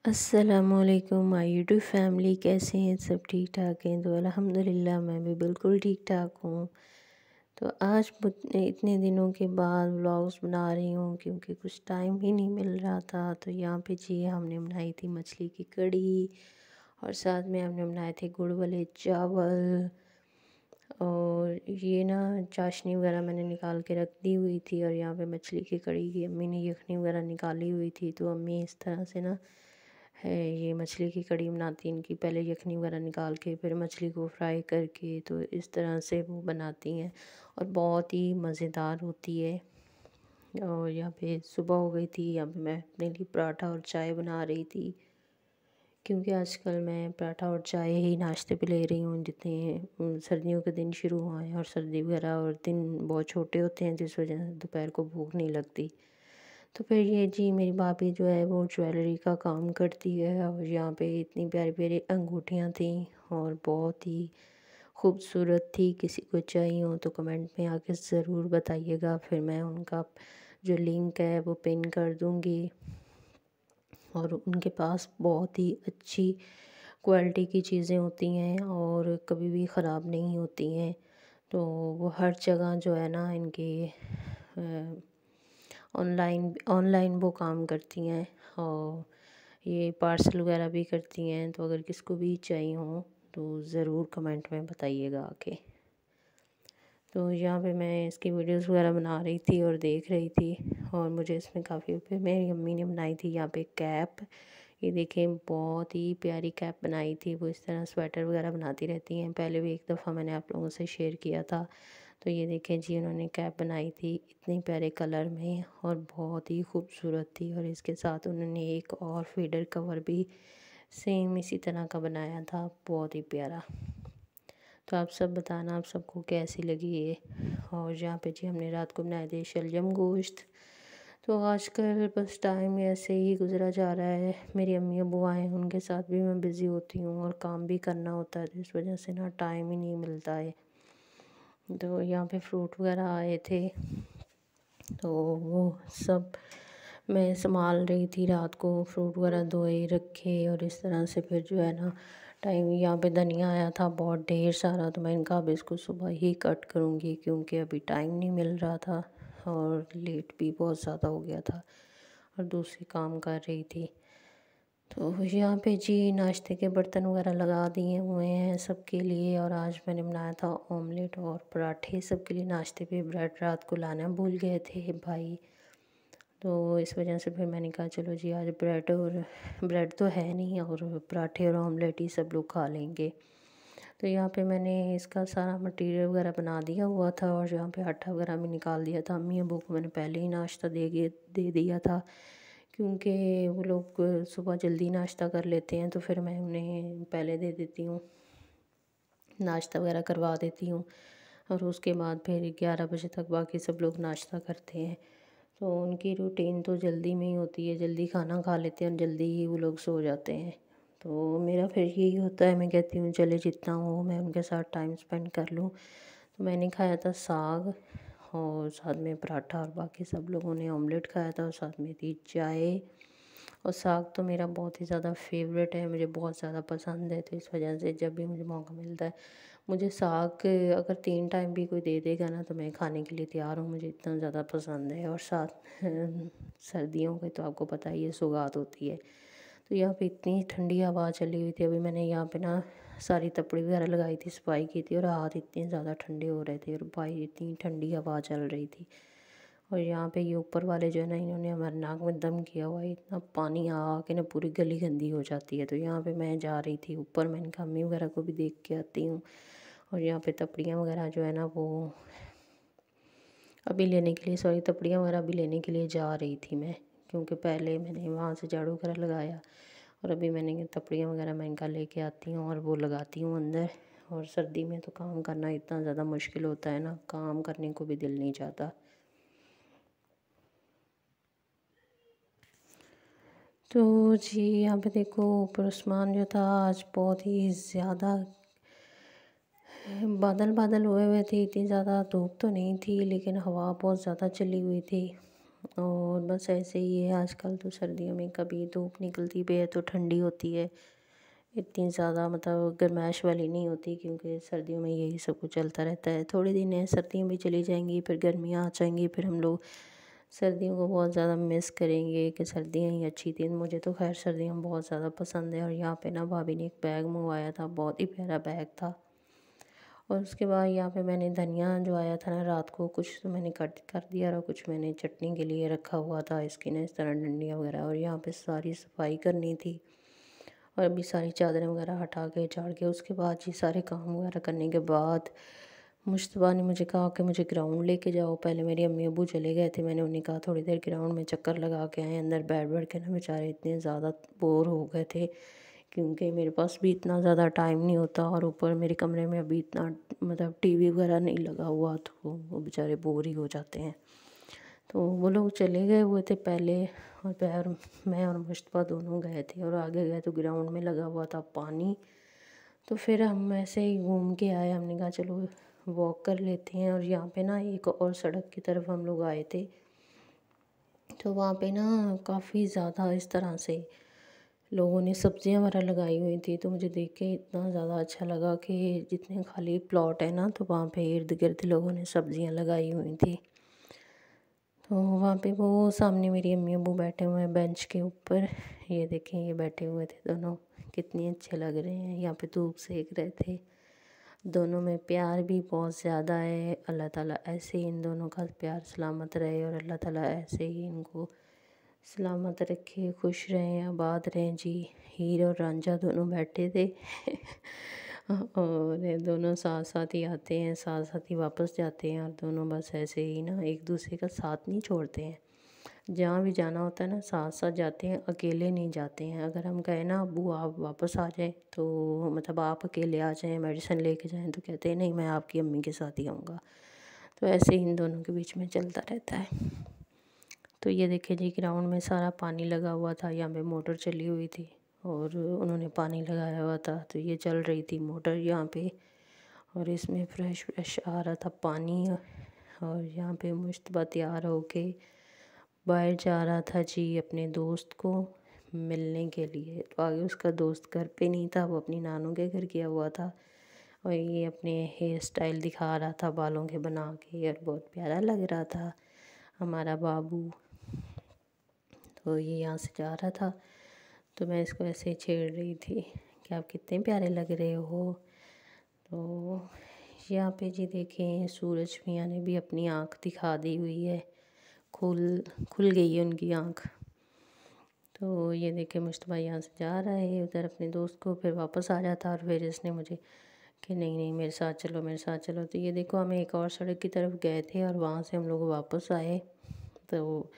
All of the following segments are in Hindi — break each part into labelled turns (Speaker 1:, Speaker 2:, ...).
Speaker 1: अस्सलामुअलैकुम माय यूट्यूब फैमिली, कैसे हैं? सब ठीक ठाक हैं? तो अल्हम्दुलिल्लाह मैं भी बिल्कुल ठीक ठाक हूँ। तो आज इतने दिनों के बाद व्लॉग्स बना रही हूँ क्योंकि कुछ टाइम ही नहीं मिल रहा था। तो यहाँ पे जी हमने बनाई थी मछली की कड़ी और साथ में हमने बनाए थे गुड़ वाले चावल। और ये ना चाशनी वगैरह मैंने निकाल के रख दी हुई थी और यहाँ पे मछली की कड़ी की अम्मी ने यखनी वगैरह निकाली हुई थी। तो अम्मी इस तरह से ना है ये मछली की कड़ी बनाती हैं, इनकी पहले यखनी वगैरह निकाल के फिर मछली को फ्राई करके, तो इस तरह से वो बनाती हैं और बहुत ही मज़ेदार होती है। और यहाँ पे सुबह हो गई थी, यहाँ पे मैं अपने लिए पराठा और चाय बना रही थी क्योंकि आजकल मैं पराठा और चाय ही नाश्ते पे ले रही हूँ। जितने सर्दियों के दिन शुरू हुए हैं और सर्दी वगैरह और दिन बहुत छोटे होते हैं जिस वजह से दोपहर को भूख नहीं लगती। तो फिर ये जी मेरी भाभी जो है वो ज्वेलरी का काम करती है और यहाँ पे इतनी प्यारी प्यारी अंगूठियाँ थी और बहुत ही खूबसूरत थी। किसी को चाहिए हो तो कमेंट में आके ज़रूर बताइएगा, फिर मैं उनका जो लिंक है वो पिन कर दूँगी। और उनके पास बहुत ही अच्छी क्वालिटी की चीज़ें होती हैं और कभी भी ख़राब नहीं होती हैं। तो वो हर जगह जो है ना इनके ऑनलाइन ऑनलाइन वो काम करती हैं और ये पार्सल वगैरह भी करती हैं। तो अगर किसको भी चाहिए हो तो ज़रूर कमेंट में बताइएगा आके। तो यहाँ पे मैं इसकी वीडियोस वगैरह बना रही थी और देख रही थी और मुझे इसमें काफ़ी, फिर मेरी अम्मी ने बनाई थी यहाँ पे कैप। ये देखें बहुत ही प्यारी कैप बनाई थी। वो इस तरह स्वेटर वगैरह बनाती रहती हैं, पहले भी एक दफ़ा मैंने आप लोगों से शेयर किया था। तो ये देखें जी उन्होंने कैप बनाई थी इतने प्यारे कलर में और बहुत ही खूबसूरत थी। और इसके साथ उन्होंने एक और फीडर कवर भी सेम इसी तरह का बनाया था, बहुत ही प्यारा। तो आप सब बताना आप सबको कैसी लगी ये। और यहाँ पे जी हमने रात को बनाए थे शलजम गोश्त। तो आजकल बस टाइम ऐसे ही गुजरा जा रहा है। मेरी अम्मी अबू आए हैं, उनके साथ भी मैं बिज़ी होती हूँ और काम भी करना होता है, तो इस वजह से ना टाइम ही नहीं मिलता है। तो यहाँ पे फ्रूट वगैरह आए थे तो वो सब मैं संभाल रही थी रात को, फ्रूट वगैरह धोए रखे और इस तरह से फिर जो है ना टाइम। यहाँ पे धनिया आया था बहुत ढेर सारा, तो मैंने कहा अब इसको सुबह ही कट करूँगी क्योंकि अभी टाइम नहीं मिल रहा था और लेट भी बहुत ज़्यादा हो गया था और दूसरे काम कर रही थी। तो यहाँ पे जी नाश्ते के बर्तन वगैरह लगा दिए हुए हैं सबके लिए। और आज मैंने बनाया था ऑमलेट और पराठे सबके लिए नाश्ते पे। ब्रेड रात को लाना भूल गए थे भाई, तो इस वजह से फिर मैंने कहा चलो जी आज ब्रेड तो है नहीं और पराठे और ऑमलेट ही सब लोग खा लेंगे। तो यहाँ पे मैंने इसका सारा मटेरियल वगैरह बना दिया हुआ था और यहाँ पे आटा वगैरह भी निकाल दिया था। अम्मी अबू को मैंने पहले ही नाश्ता दे दिया था क्योंकि वो लोग सुबह जल्दी नाश्ता कर लेते हैं, तो फिर मैं उन्हें पहले दे देती हूँ, नाश्ता वगैरह करवा देती हूँ और उसके बाद फिर 11 बजे तक बाकी सब लोग नाश्ता करते हैं। तो उनकी रूटीन तो जल्दी में ही होती है, जल्दी खाना खा लेते हैं और जल्दी ही वो लोग सो जाते हैं। तो मेरा फिर यही होता है, मैं कहती हूँ चले जितना हो मैं उनके साथ टाइम स्पेंड कर लूँ। तो मैंने खाया था साग और साथ में पराठा और बाकी सब लोगों ने ऑमलेट खाया था और साथ में थी चाय। और साग तो मेरा बहुत ही ज़्यादा फेवरेट है, मुझे बहुत ज़्यादा पसंद है। तो इस वजह से जब भी मुझे मौका मिलता है, मुझे साग अगर 3 टाइम भी कोई दे देगा ना तो मैं खाने के लिए तैयार हूँ, मुझे इतना ज़्यादा पसंद है। और साथ सर्दियों के तो आपको पता ही है सौगात होती है। तो यहाँ पे इतनी ठंडी हवा चली हुई थी, अभी मैंने यहाँ पे ना सारी तपड़ी वगैरह लगाई थी, सफाई की थी और हाथ इतने ज़्यादा ठंडे हो रहे थे और भाई इतनी ठंडी हवा चल रही थी। और यहाँ पे ये ऊपर वाले जो है ना इन्होंने हमारे नाक में दम किया हुआ है, इतना पानी आ के ना पूरी गली गंदी हो जाती है। तो यहाँ पे मैं जा रही थी ऊपर, मैंने कहा अम्मी वगैरह को भी देख के आती हूँ। और यहाँ पे तपड़ियाँ वगैरह जो है ना वो अभी लेने के लिए, सॉरी तपड़ियाँ वगैरह अभी लेने के लिए जा रही थी मैं, क्योंकि पहले मैंने वहाँ से झाड़ू वगैरह लगाया और अभी मैंने तपड़ियाँ वगैरह मैं इनका लेके आती हूँ और वो लगाती हूँ अंदर। और सर्दी में तो काम करना इतना ज़्यादा मुश्किल होता है ना, काम करने को भी दिल नहीं चाहता। तो जी यहाँ पे देखो ऊपर आसमान जो था आज बहुत ही ज़्यादा बादल बादल हुए हुए थे, इतनी ज़्यादा धूप तो नहीं थी लेकिन हवा बहुत ज़्यादा चली हुई थी। और बस ऐसे ही है आजकल। तो सर्दियों में कभी धूप निकलती भी है तो ठंडी होती है, इतनी ज़्यादा मतलब गर्माइश वाली नहीं होती, क्योंकि सर्दियों में यही सब कुछ चलता रहता है। थोड़े दिन है, सर्दियाँ भी चली जाएंगी, फिर गर्मियाँ आ जाएंगी, फिर हम लोग सर्दियों को बहुत ज़्यादा मिस करेंगे कि सर्दियाँ ही अच्छी थी। मुझे तो खैर सर्दियाँ बहुत ज़्यादा पसंद है। और यहाँ पे ना भाभी ने एक बैग मंगवाया था, बहुत ही प्यारा बैग था। और उसके बाद यहाँ पे मैंने धनिया जो आया था ना रात को, कुछ तो मैंने कट कर दिया और कुछ मैंने चटनी के लिए रखा हुआ था इसकी ना इस तरह डंडियाँ वगैरह। और यहाँ पे सारी सफाई करनी थी और अभी सारी चादरें वगैरह हटा के झाड़ के उसके बाद ये सारे काम वगैरह करने के बाद मुश्तबा ने मुझे कहा कि मुझे ग्राउंड लेके जाओ। पहले मेरी अम्मी अबू चले गए थे, मैंने उन्हें कहा थोड़ी देर ग्राउंड में चक्कर लगा के आए। अंदर बैठ बैठ के ना बेचारे इतने ज़्यादा बोर हो गए थे, क्योंकि मेरे पास भी इतना ज़्यादा टाइम नहीं होता और ऊपर मेरे कमरे में अभी इतना मतलब टीवी वगैरह नहीं लगा हुआ, तो वो बेचारे बोर ही हो जाते हैं। तो वो लोग चले गए हुए थे पहले, और मैं और मुश्तबा दोनों गए थे। और आगे गए तो ग्राउंड में लगा हुआ था पानी। तो फिर हम ऐसे ही घूम के आए, हमने कहा चलो वॉक कर लेते हैं। और यहाँ पे ना एक और सड़क की तरफ हम लोग आए थे, तो वहाँ पे ना काफ़ी ज़्यादा इस तरह से लोगों ने सब्जियां वगैरह लगाई हुई थी। तो मुझे देख के इतना ज़्यादा अच्छा लगा कि जितने खाली प्लॉट है ना, तो वहाँ पे इर्द गिर्द लोगों ने सब्जियां लगाई हुई थी। तो वहाँ पे वो सामने मेरी अम्मी अबू बैठे हुए हैं बेंच के ऊपर, ये देखें ये बैठे हुए थे दोनों, कितने अच्छे लग रहे हैं। यहाँ पे धूप सेक रहे थे। दोनों में प्यार भी बहुत ज़्यादा है। अल्लाह ताला ऐसे ही इन दोनों का प्यार सलामत रहे और अल्लाह ताला ऐसे ही इनको सलामत रखे, खुश रहें, आबाद रहें जी। हीर और रांझा दोनों बैठे थे और ये दोनों साथ साथ ही आते हैं, साथ साथ ही वापस जाते हैं। और दोनों बस ऐसे ही ना एक दूसरे का साथ नहीं छोड़ते हैं। जहाँ भी जाना होता है ना साथ साथ जाते हैं, अकेले नहीं जाते हैं। अगर हम कहें ना अबू आप वापस आ जाएं, तो मतलब आप अकेले आ जाएं मेडिसिन लेके जाएं, तो कहते हैं नहीं मैं आपकी अम्मी के साथ ही आऊँगा। तो ऐसे ही इन दोनों के बीच में चलता रहता है। तो ये देखिए जी ग्राउंड में सारा पानी लगा हुआ था, यहाँ पे मोटर चली हुई थी और उन्होंने पानी लगाया हुआ था, तो ये चल रही थी मोटर यहाँ पे। और इसमें फ्रेश फ्रेश आ रहा था पानी। और यहाँ पे मुश्तबा तैयार होके बाहर जा रहा था जी अपने दोस्त को मिलने के लिए। तो आगे उसका दोस्त घर पे नहीं था, वो अपनी नानू के घर गया हुआ था। और ये अपने हेयर स्टाइल दिखा रहा था बालों के बना के, और बहुत प्यारा लग रहा था हमारा बाबू। तो ये यहाँ से जा रहा था, तो मैं इसको ऐसे ही छेड़ रही थी कि आप कितने प्यारे लग रहे हो। तो यहाँ पे जी देखें सूरज मियाँ ने भी अपनी आँख दिखा दी हुई है, खुल खुल गई है उनकी आँख। तो ये देखे मुश्तबा यहाँ से जा रहा है उधर अपने दोस्त को, फिर वापस आ जाता। और फिर इसने मुझे कि नहीं नहीं मेरे साथ चलो मेरे साथ चलो। तो ये देखो हम एक और सड़क की तरफ गए थे और वहाँ से हम लोग वापस आए। तो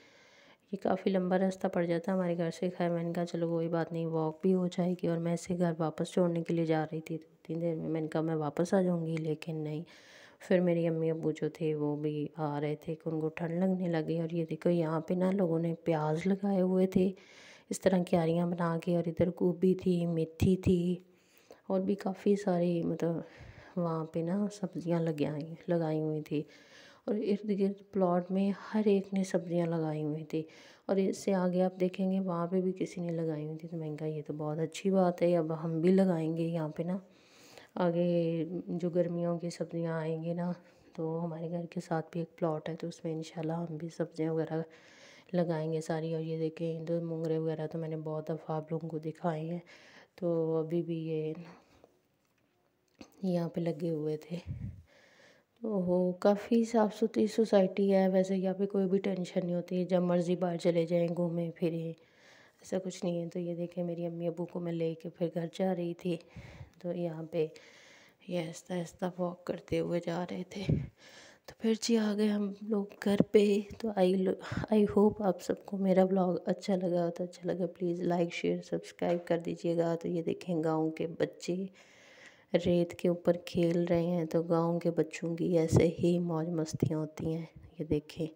Speaker 1: ये काफ़ी लंबा रास्ता पड़ जाता है हमारे घर से। खैर मैंने कहा चलो कोई बात नहीं, वॉक भी हो जाएगी। और मैं इसे घर वापस छोड़ने के लिए जा रही थी, तो इतनी देर में मैंने कहा मैं वापस आ जाऊँगी, लेकिन नहीं। फिर मेरी अम्मी अब्बू जो थे वो भी आ रहे थे कि उनको ठंड लगने लगी। और ये देखो यहाँ पे ना लोगों ने प्याज लगाए हुए थे इस तरह क्यारियाँ बना के, और इधर गोभी थी, मेथी थी, और भी काफ़ी सारी मतलब वहाँ पे ना सब्जियाँ लगाई हुई थी। और इर्द गिर्द प्लॉट में हर एक ने सब्जियां लगाई हुई थी। और इससे आगे आप देखेंगे वहाँ पे भी किसी ने लगाई हुई थी। तो मैंने कहा ये तो बहुत अच्छी बात है, अब हम भी लगाएंगे यहाँ पे ना। आगे जो गर्मियों की सब्जियां आएंगी ना, तो हमारे घर के साथ भी एक प्लॉट है, तो उसमें इंशाल्लाह हम भी सब्जियां वगैरह लगाएंगे सारी। और ये देखें इधर मोंगरे वगैरह तो मैंने बहुत दफ़ा आप लोगों को दिखाए हैं। तो अभी भी ये यहाँ पे लगे हुए थे। ओहो काफ़ी साफ़ सुथरी सोसाइटी है वैसे, यहाँ पे कोई भी टेंशन नहीं होती, जब मर्ज़ी बाहर चले जाएं घूमें फिरें, ऐसा कुछ नहीं है। तो ये देखें मेरी अम्मी अबू को मैं लेके फिर घर जा रही थी। तो यहाँ पे ये आहिस्ता आहिस्ता वॉक करते हुए जा रहे थे। तो फिर जी आ गए हम लोग घर पे। तो आई होप आप सबको मेरा ब्लॉग अच्छा लगा। तो अच्छा लगा प्लीज़ लाइक शेयर सब्सक्राइब कर दीजिएगा। तो ये देखें गाँव के बच्चे रेत के ऊपर खेल रहे हैं। तो गांव के बच्चों की ऐसे ही मौज मस्तियाँ होती हैं। ये देखें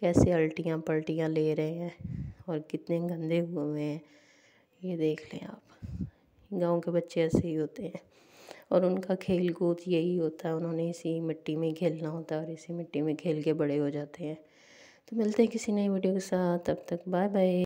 Speaker 1: कैसे अल्टियाँ पल्टियाँ ले रहे हैं और कितने गंदे हुए हैं, ये देख लें आप। गांव के बच्चे ऐसे ही होते हैं और उनका खेल कूद यही होता है, उन्होंने इसी मिट्टी में खेलना होता है और इसी मिट्टी में खेल के बड़े हो जाते हैं। तो मिलते हैं किसी नई वीडियो के साथ, तब तक बाय बाय।